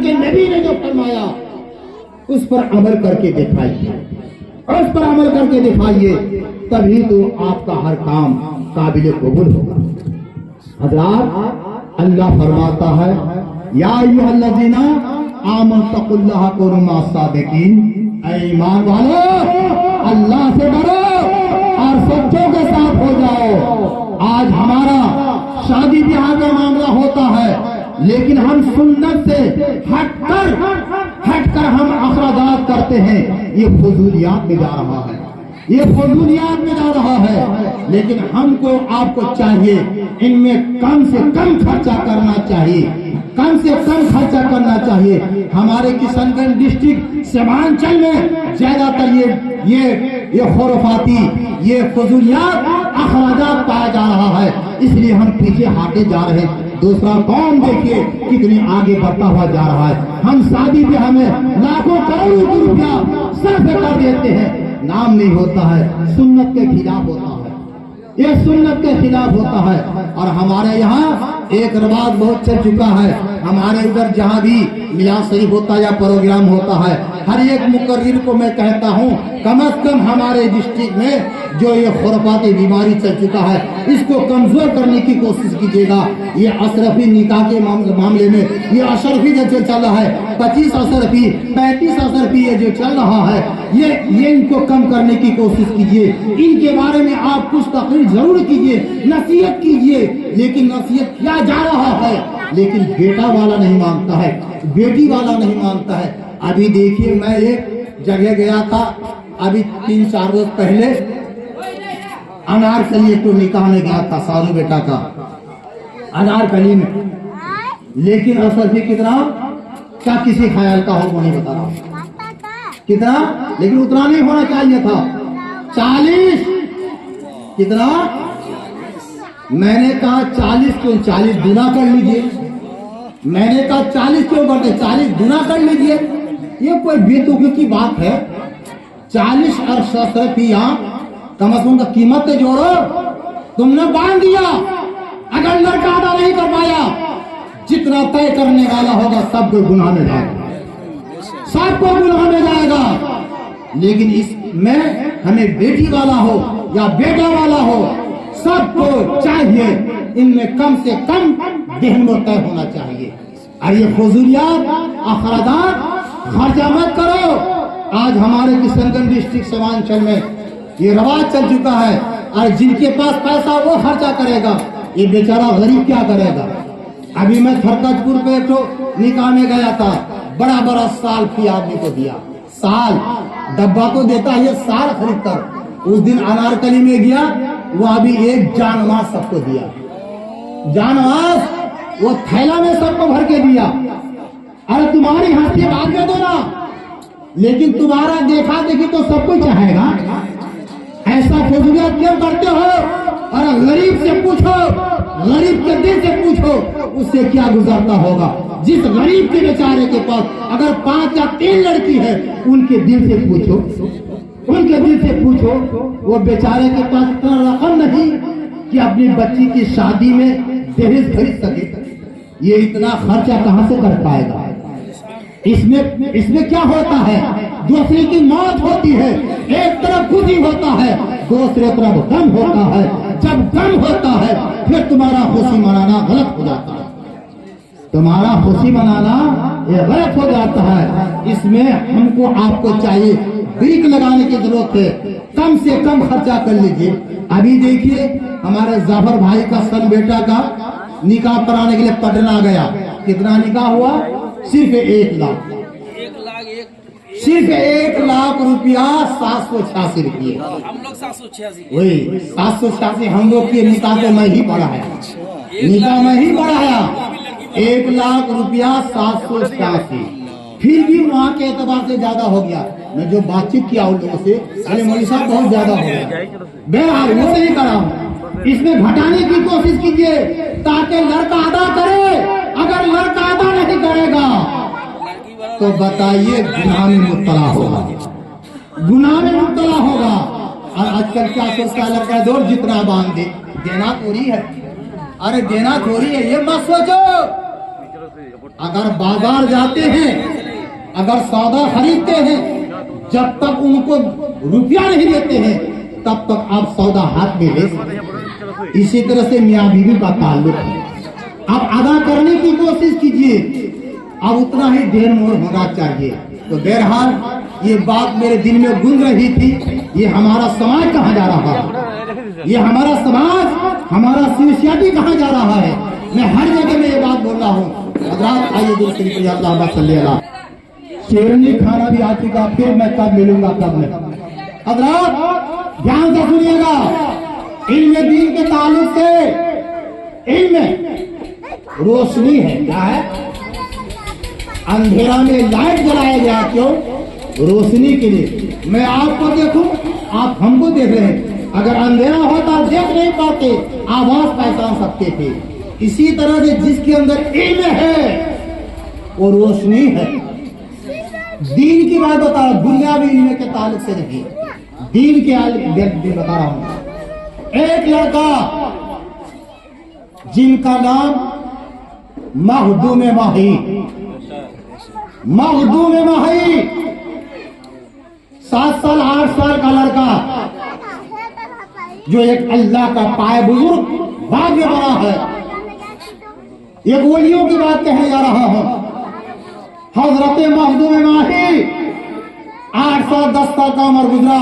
के नबी ने जो फरमाया उस पर अमल करके दिखाइए, उस पर अमल करके दिखाइए, तभी तो आपका हर काम काबिल कबूल होगा। हज़रात, अल्लाह फरमाता है या अय्युहल्लज़ीना आमनु तक़ुल्लाह कुनू मअस-सादिक़ीन, ऐ ईमान वालो अल्लाह से डरो और सच्चों के साथ हो जाओ। आज हमारा शादी ब्याह का मामला होता है, लेकिन हम सुन्नत से हटकर हम अखराजात करते हैं। ये फजूलियात में जा रहा है, ये फजूलियात में जा रहा है। लेकिन हमको आपको चाहिए इनमें कम से कम खर्चा करना चाहिए, कम से कम खर्चा करना चाहिए। हमारे किशनगंज डिस्ट्रिक्ट सीमांचल में ज्यादातर ये खुराफाती, ये फजूलियात, अखराजात पाया जा रहा है, इसलिए हम पीछे हटे जा रहे हैं। दूसरा कौम देखिए कितनी आगे बढ़ता हुआ जा रहा है। हम शादी ब्याह में लाखों करोड़ों रुपया सर्फ कर देते हैं, नाम नहीं होता है, सुन्नत के खिलाफ होता है, ये सुन्नत के खिलाफ होता है। और हमारे यहाँ एक रिवाज बहुत चल चुका है, हमारे उधर जहाँ भी मिलाद शरीफ होता है या प्रोग्राम होता है, हर एक मुकर्रिर को मैं कहता हूँ कम से कम हमारे डिस्ट्रिक्ट में जो ये खुराफाती बीमारी चल चुका है, इसको कमजोर करने की कोशिश कीजिएगा। ये अशरफी निकाह के मामले में ये अशरफी जो चल रहा है, 25 अशरफी 35 अशरफी ये जो चल रहा है, ये इनको कम करने की कोशिश कीजिए। इनके बारे में आप कुछ तकरीर जरूर कीजिए, नसीहत कीजिए। लेकिन नसीहत किया जा रहा है, लेकिन बेटा वाला नहीं मानता है, बेटी वाला नहीं मानता है। अभी देखिए, मैं एक जगह गया था अभी 3-4 रोज पहले, अनारकली को निकाह में गया था, सारू बेटा का अनारकली में। लेकिन अशरफी कितना, क्या किसी ख्याल का हो वो नहीं बता रहा कितना, लेकिन उतना नहीं होना चाहिए था। 40 कितना, मैंने कहा 40 क्यों, 40 गुना कर लीजिए। मैंने कहा 40 क्यों करते, 40 गुना कर लीजिए। ये कोई बेतुकी की बात है? 40 और अशरफिया कम से कम का कीमत तो जोड़ो। तुमने बांध दिया, अगर लड़का अदा नहीं कर पाया, जितना तय करने वाला होगा सबको गुनाह में जाएगा, सबको गुनाह में जाएगा। लेकिन इसमें हमें बेटी वाला हो या बेटा वाला हो, सबको चाहिए इनमें कम से कम देहन तय होना चाहिए। और ये फजूलियात, अखराजात खर्चा मत करो। आज हमारे किशनगंज डिस्ट्रिक्ट सीमांचल में ये रवाज चल चुका है, और जिनके पास पैसा वो खर्चा करेगा, ये बेचारा गरीब क्या करेगा। अभी मैं थरकजपुर पे तो निकाह में गया था, बड़ा बड़ा साल फी आदमी को दिया, साल डब्बा तो देता है, ये साल खरीद कर। उस दिन अनारकली में गया, वो अभी एक जानमाज सबको दिया, जानमाज वो थैला में सबको भर के दिया। अरे तुम्हारी हंसी बाद में दो ना, लेकिन तुम्हारा देखा देखी तो सबको चाहेगा। ऐसा फजूलियत क्यों करते हो? और गरीब से पूछो, गरीब के दिल से पूछो, उससे क्या गुजरता होगा। जिस गरीब के बेचारे के पास अगर 5 या 3 लड़की है, उनके दिल से पूछो, उनके दिल से पूछो, वो बेचारे के पास इतना रकम नहीं कि अपनी बच्ची की शादी में दहेज खरीद सके। ये इतना खर्चा कहाँ से कर पाएगा? इसमें क्या होता है, दूसरे की मौत होती है, एक तरफ खुशी होता है, दूसरे तरफ गम होता है। जब गम होता है फिर तुम्हारा खुशी मनाना गलत हो जाता है, तुम्हारा खुशी मनाना ये गलत हो जाता है। इसमें हमको आपको चाहिए, ब्रेक लगाने की जरूरत है, कम से कम खर्चा कर लीजिए। अभी देखिए हमारे जाफर भाई का सन बेटा का निकाह कराने के लिए पटना गया, कितना निकाह हुआ? सिर्फ 1 लाख, सिर्फ 1 लाख रुपया, 786 रुपये। हम लोग 786, वही 786 हम लोग के निकाह को मैं ही बढ़ाया, निकाह में ही बढ़ाया, 1 लाख रुपया 786। फिर भी वहाँ के एतबार से ज्यादा हो गया। मैं जो बातचीत किया उन लोगों से, अरे मौलवी साहब बहुत ज्यादा हो गया। बहरहाल वो नहीं करा, इसमें घटाने की कोशिश कीजिए ताकि लड़का अदा करे। अगर लड़का अदा नहीं करेगा तो बताइए गुनाह में मुब्तला होगा, गुनाह में मुब्तला होगा। और आजकल क्या सोचता है लड़का, दौड़ जितना बांध दे, देना थोड़ी है, अरे देना थोड़ी है, ये मत सोचो। अगर बाजार जाते हैं, अगर सौदा खरीदते हैं, जब तक उनको रुपया नहीं देते हैं तब तक आप सौदा हाथ में ले सकते हैं। इसी तरह से मियाँ बीवी का ताल्लुक है। आप अदा करने की कोशिश कीजिए, अब उतना ही देर मोड़ होना चाहिए। तो बहरहाल ये बात मेरे दिल में गूंज रही थी, ये हमारा समाज कहाँ जा रहा है, ये हमारा समाज, हमारा सियासी कहाँ जा रहा है। मैं हर जगह में ये बात बोल रहा हूँ। हजरात आइए दिल से शेरनी खाना भी आ चुका, फिर मैं कब मिलूंगा कब नहीं। हजरात ध्यान से सुनिएगा, इल्म दीन के ताल्लुक से इल्म रोशनी है। क्या है? अंधेरा में लाइट जलाया गया, क्यों? रोशनी के लिए। मैं आपको देखूं, आप हमको देख रहे हैं। अगर अंधेरा होता देख नहीं पाते, आवाज पहचान सकते थे। इसी तरह से जिसके अंदर इल्म है वो रोशनी है। दीन की बात बता रहा हूं, दुनियावी इल्म के ताल्लुक से नहीं, दीन के बता रहा हूं। एक लड़का जिनका नाम मखदूम माही, मखदूम माही 7 साल 8 साल का लड़का जो एक अल्लाह का पाए बुजुर्ग भाग्य बना है। एक वलियों की बात कहने जा रहा हूं। हजरत मखदूम माही 8 साल 10 साल का उम्र गुजरा,